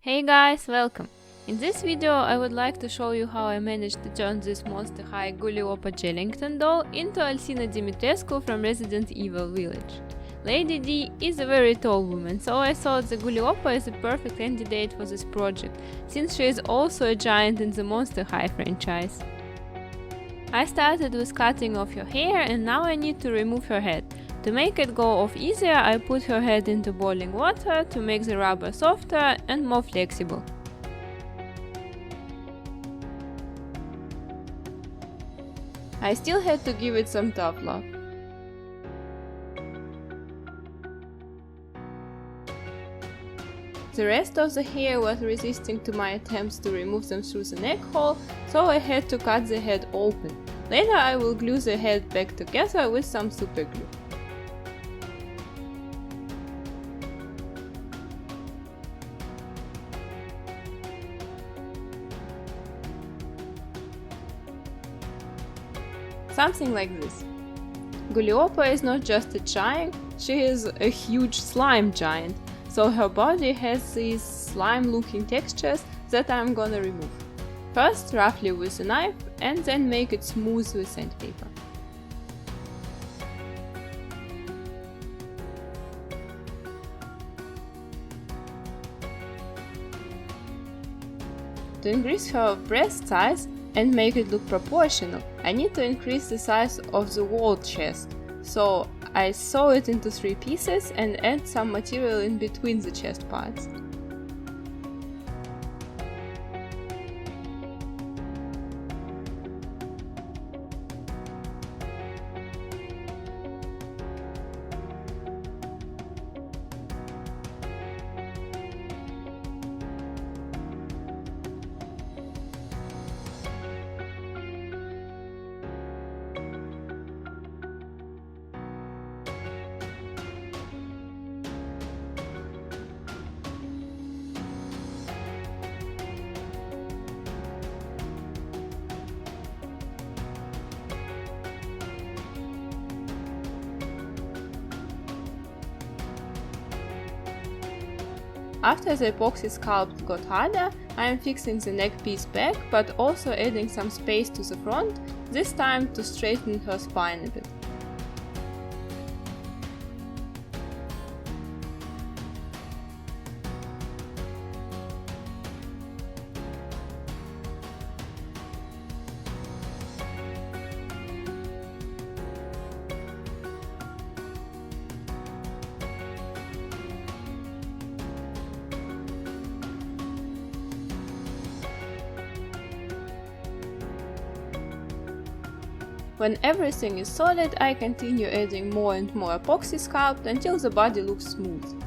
Hey guys, welcome! In this video I would like to show you how I managed to turn this monster high Gulliopa Jellington doll into Alcina Dimitrescu from Resident Evil Village. Lady D is a very tall woman, so I thought the Gulliopa is a perfect candidate for this project, since she is also a giant in the Monster High franchise. I started with cutting off her hair and now I need to remove her head. To make it go off easier, I put her head into boiling water to make the rubber softer and more flexible. I still had to give it some tough love. The rest of the hair was resisting to my attempts to remove them through the neck hole, so I had to cut the head open. Later I will glue the head back together with some super glue. Something like this. Gulliopa is not just a giant, she is a huge slime giant, so her body has these slime-looking textures that I'm gonna remove. First roughly with a knife and then make it smooth with sandpaper. To increase her breast size and make it look proportional, I need to increase the size of the wall chest, so I sew it into 3 pieces and add some material in between the chest parts. After the epoxy sculpt got harder, I am fixing the neck piece back, but also adding some space to the front, this time to straighten her spine a bit. When everything is solid, I continue adding more and more epoxy sculpt until the body looks smooth.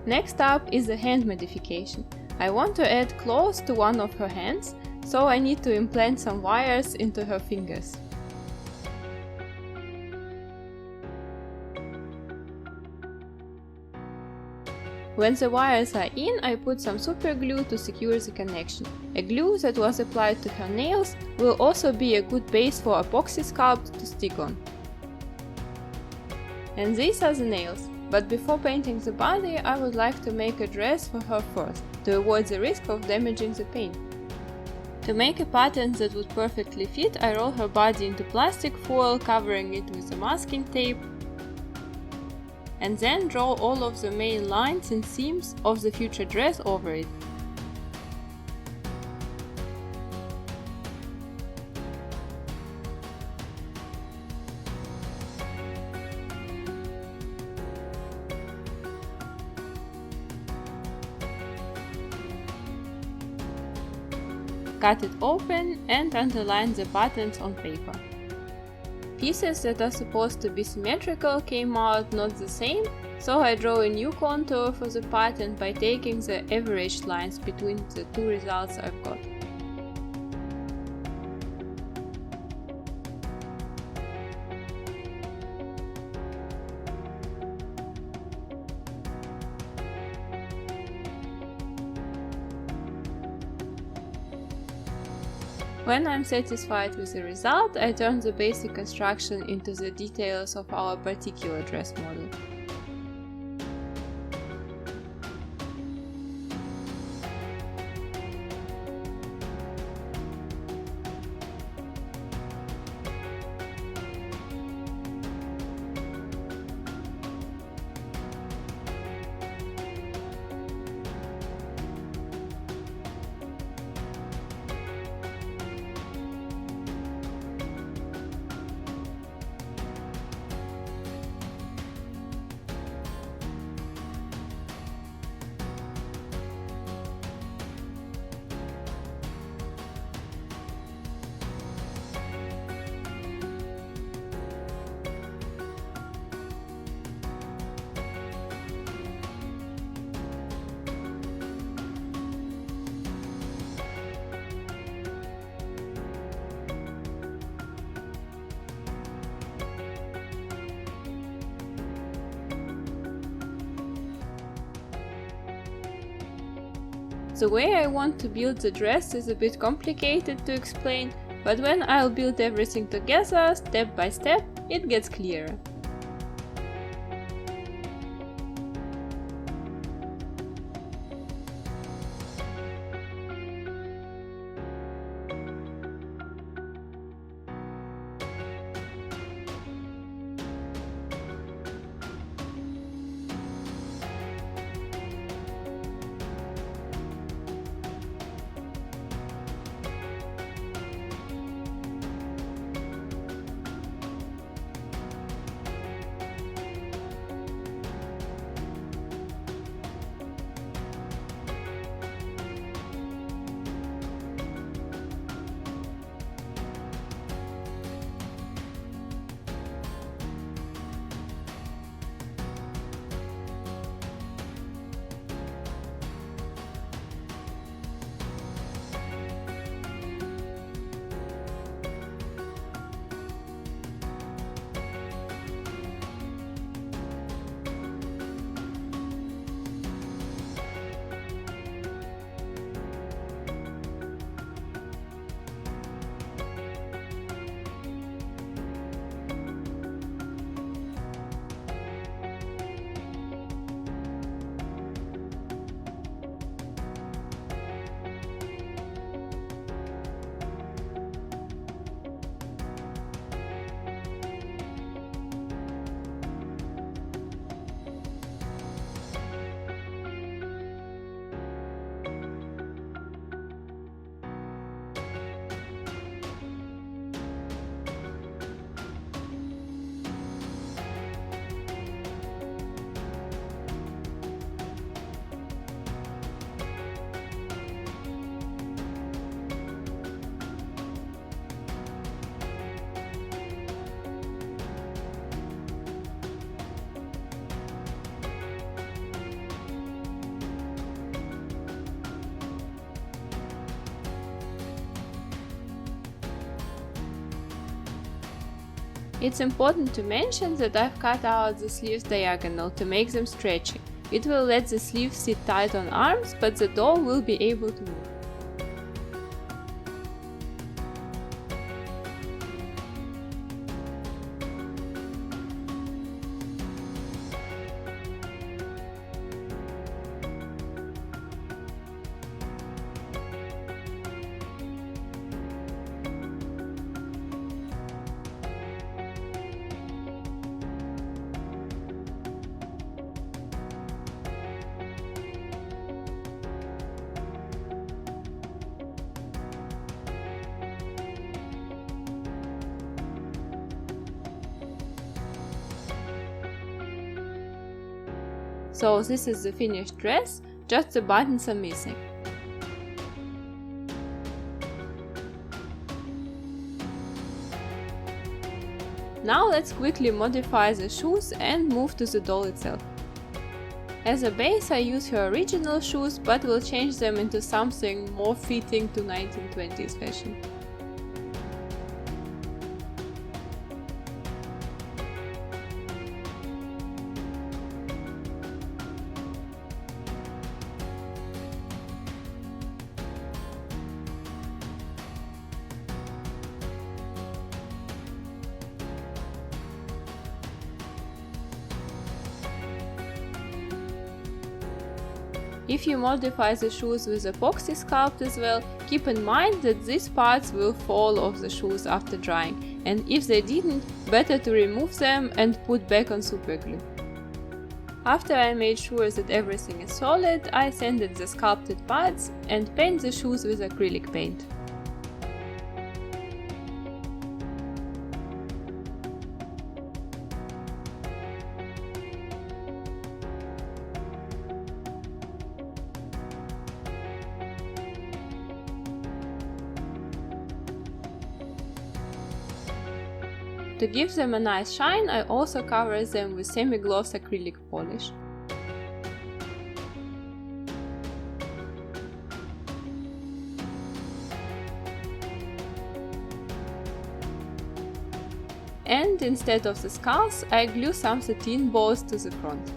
Next up is the hand modification. I want to add claws to one of her hands, so I need to implant some wires into her fingers. When the wires are in, I put some super glue to secure the connection. A glue that was applied to her nails will also be a good base for epoxy sculpt to stick on. And these are the nails. But before painting the body, I would like to make a dress for her first, to avoid the risk of damaging the paint. To make a pattern that would perfectly fit, I roll her body into plastic foil, covering it with a masking tape, and then draw all of the main lines and seams of the future dress over it. Cut it open and underline the patterns on paper. Pieces that are supposed to be symmetrical came out not the same, so I draw a new contour for the pattern by taking the average lines between the 2 results I've got. When I'm satisfied with the result, I turn the basic construction into the details of our particular dress model. The way I want to build the dress is a bit complicated to explain, but when I'll build everything together, step by step, it gets clearer. It's important to mention that I've cut out the sleeves diagonal to make them stretchy. It will let the sleeves sit tight on arms, but the doll will be able to move. So this is the finished dress, just the buttons are missing. Now let's quickly modify the shoes and move to the doll itself. As a base I use her original shoes, but will change them into something more fitting to 1920s fashion. If you modify the shoes with epoxy sculpt as well, keep in mind that these parts will fall off the shoes after drying, and if they didn't, better to remove them and put back on super glue. After I made sure that everything is solid, I sanded the sculpted parts and paint the shoes with acrylic paint. To give them a nice shine, I also cover them with semi-gloss acrylic polish. And instead of the skulls, I glue some sateen balls to the front.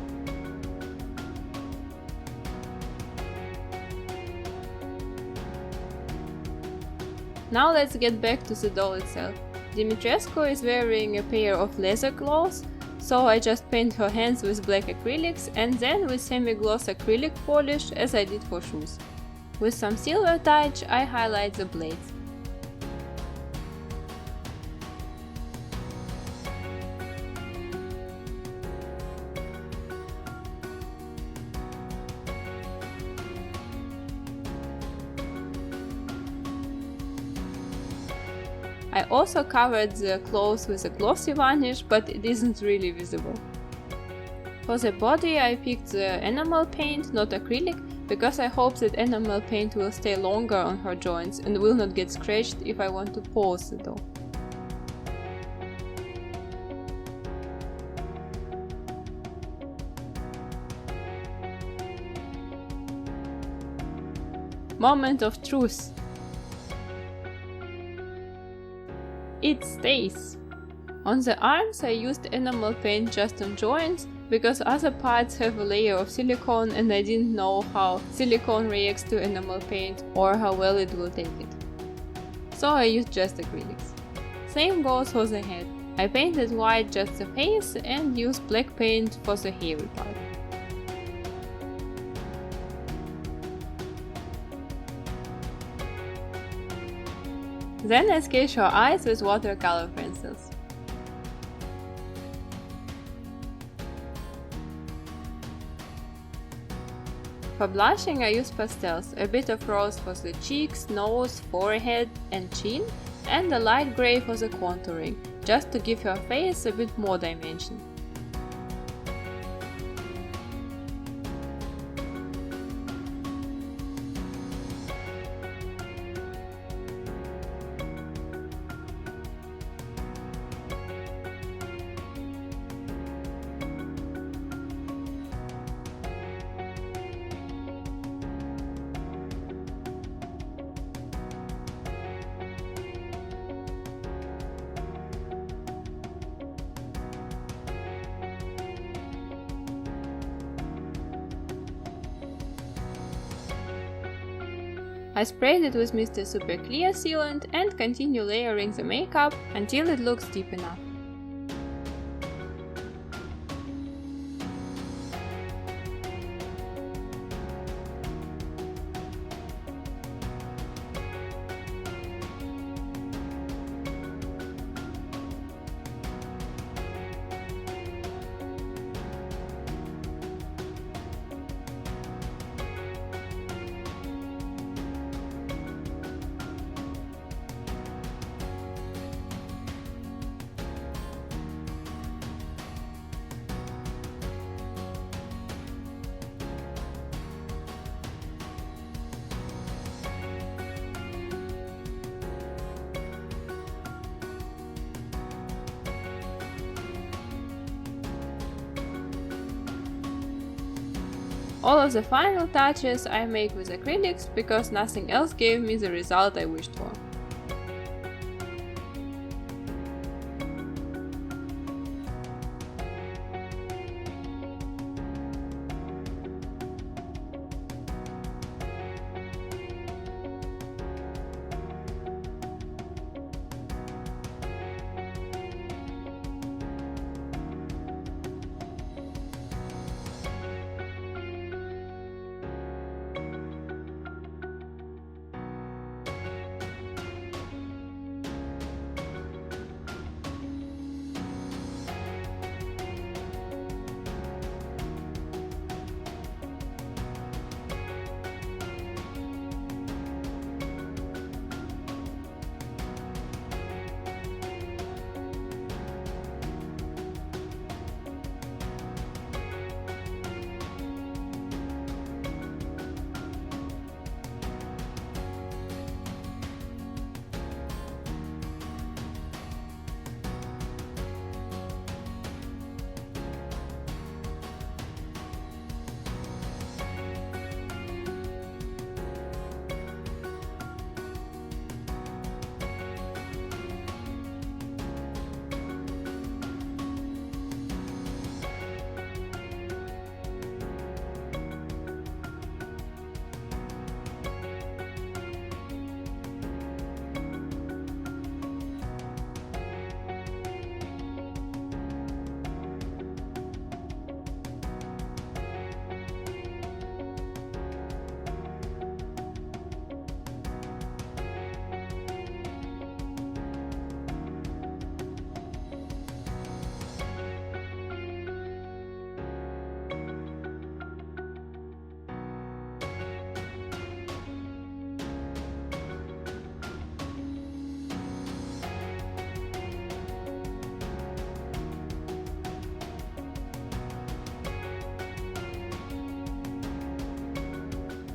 Now let's get back to the doll itself. Dimitrescu is wearing a pair of leather gloves, so I just paint her hands with black acrylics and then with semi-gloss acrylic polish as I did for shoes. With some silver touch I highlight the blades. I also covered the clothes with a glossy varnish, but it isn't really visible. For the body I picked the enamel paint, not acrylic, because I hope that enamel paint will stay longer on her joints and will not get scratched if I want to pose the doll. Moment of truth. It stays! On the arms I used enamel paint just on joints, because other parts have a layer of silicone and I didn't know how silicone reacts to enamel paint or how well it will take it. So I used just acrylics. Same goes for the head. I painted white just the face and used black paint for the hairy part. Then I sketch her eyes with watercolor pencils. For blushing I use pastels, a bit of rose for the cheeks, nose, forehead and chin, and a light grey for the contouring, just to give her face a bit more dimension. I sprayed it with Mr. Super Clear sealant and continue layering the makeup until it looks deep enough. All of the final touches I make with acrylics because nothing else gave me the result I wished for.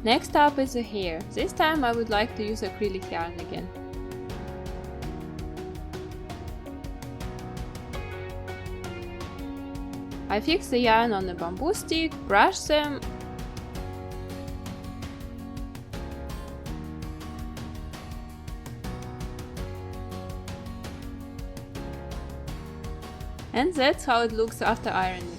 Next up is the hair. This time I would like to use acrylic yarn again. I fix the yarn on a bamboo stick, brush them, and that's how it looks after ironing.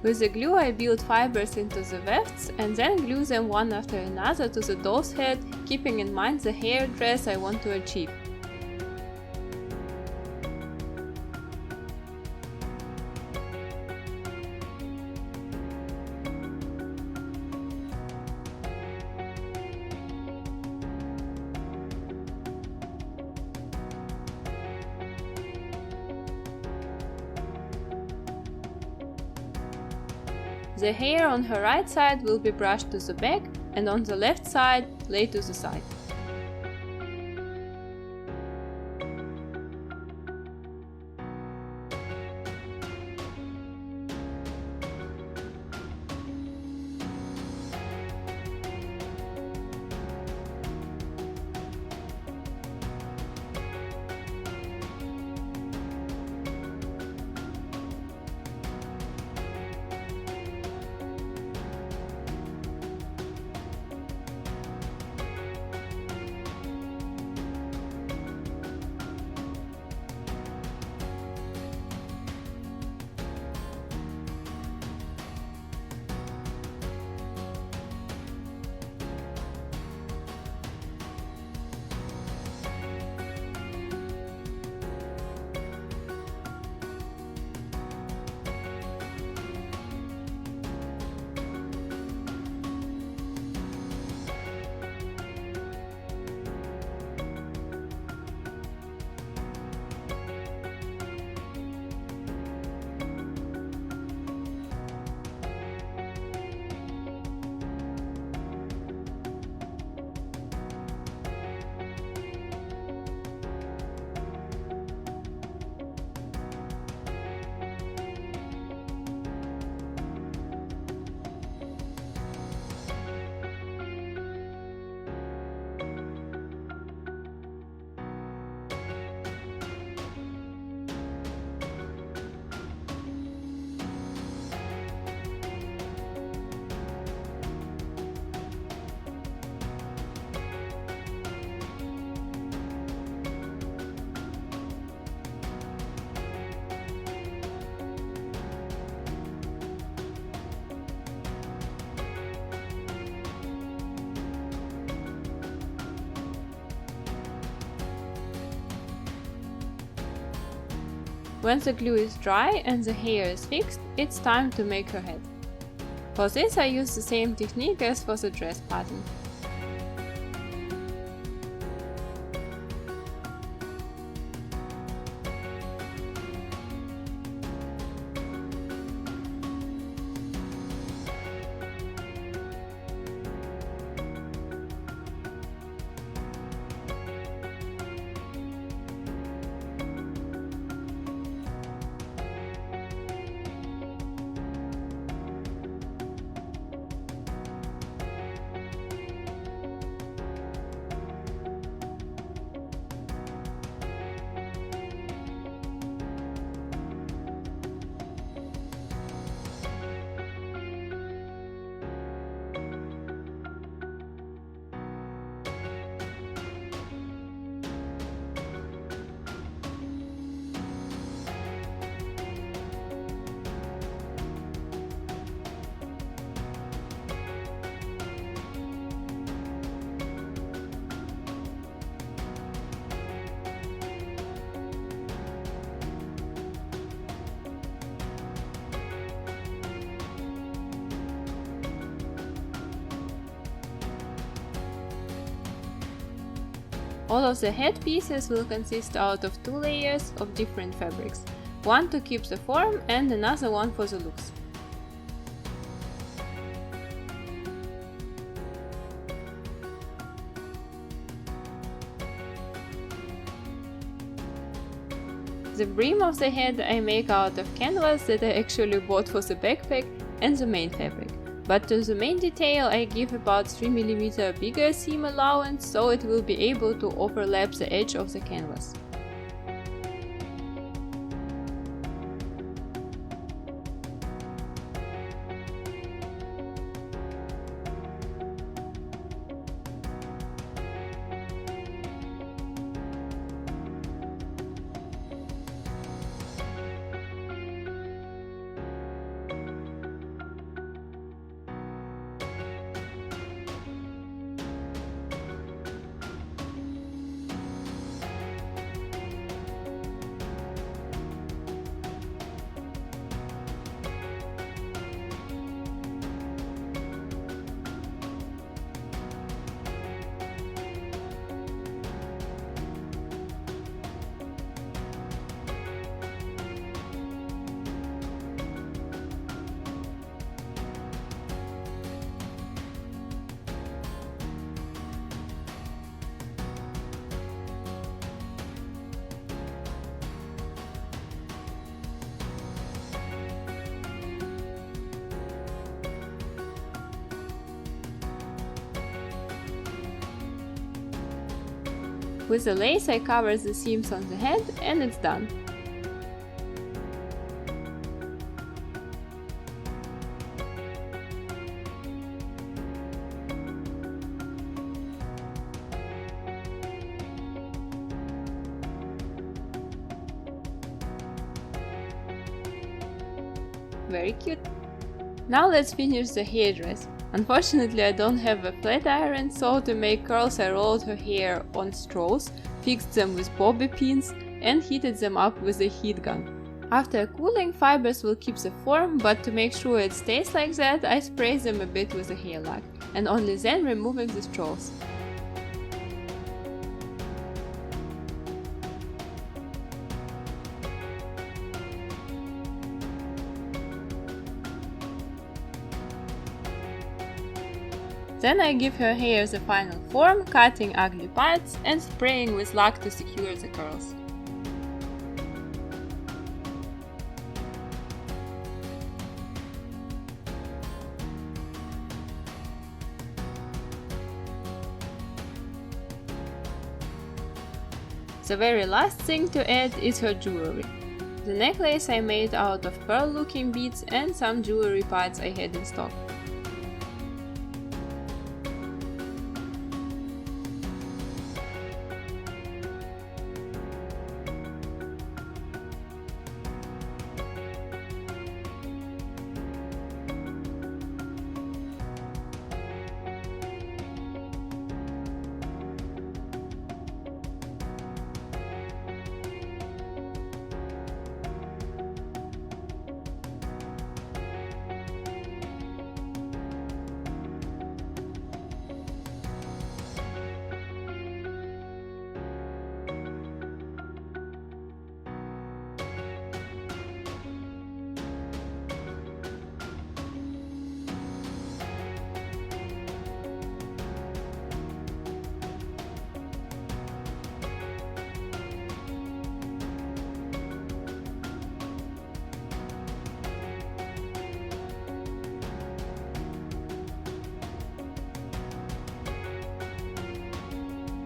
With the glue I build fibers into the wefts and then glue them one after another to the doll's head, keeping in mind the hair dress I want to achieve. The hair on her right side will be brushed to the back and on the left side laid to the side. When the glue is dry and the hair is fixed, it's time to make her head. For this I use the same technique as for the dress pattern. All of the head pieces will consist out of 2 layers of different fabrics, one to keep the form and another one for the looks. The brim of the head I make out of canvas that I actually bought for the backpack, and the main fabric. But to the main detail I give about 3mm bigger seam allowance, so it will be able to overlap the edge of the canvas. With the lace I cover the seams on the head and it's done. Very cute. Now let's finish the hairdress. Unfortunately I don't have a flat iron, so to make curls I rolled her hair on straws, fixed them with bobby pins and heated them up with a heat gun. After cooling, fibers will keep the form, but to make sure it stays like that I spray them a bit with a hair lac, and only then removing the straws. Then I give her hair the final form, cutting ugly parts and spraying with lac to secure the curls. The very last thing to add is her jewelry. The necklace I made out of pearl looking beads and some jewelry parts I had in stock.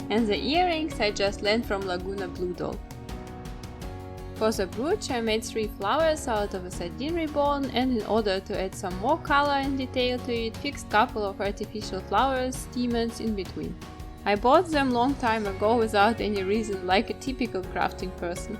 And the earrings I just lent from Laguna Blue Doll. For the brooch I made 3 flowers out of a sardine ribbon, and in order to add some more color and detail to it, fixed couple of artificial flowers, stamens in between. I bought them long time ago without any reason, like a typical crafting person.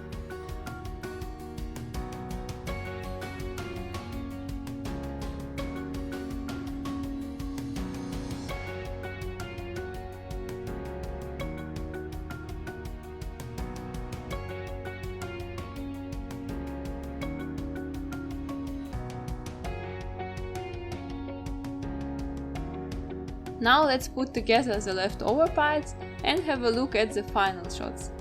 Now let's put together the leftover parts and have a look at the final shots.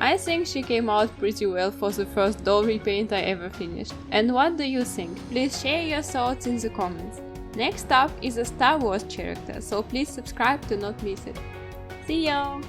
I think she came out pretty well for the first doll repaint I ever finished. And what do you think? Please share your thoughts in the comments. Next up is a Star Wars character, so please subscribe to not miss it. See ya!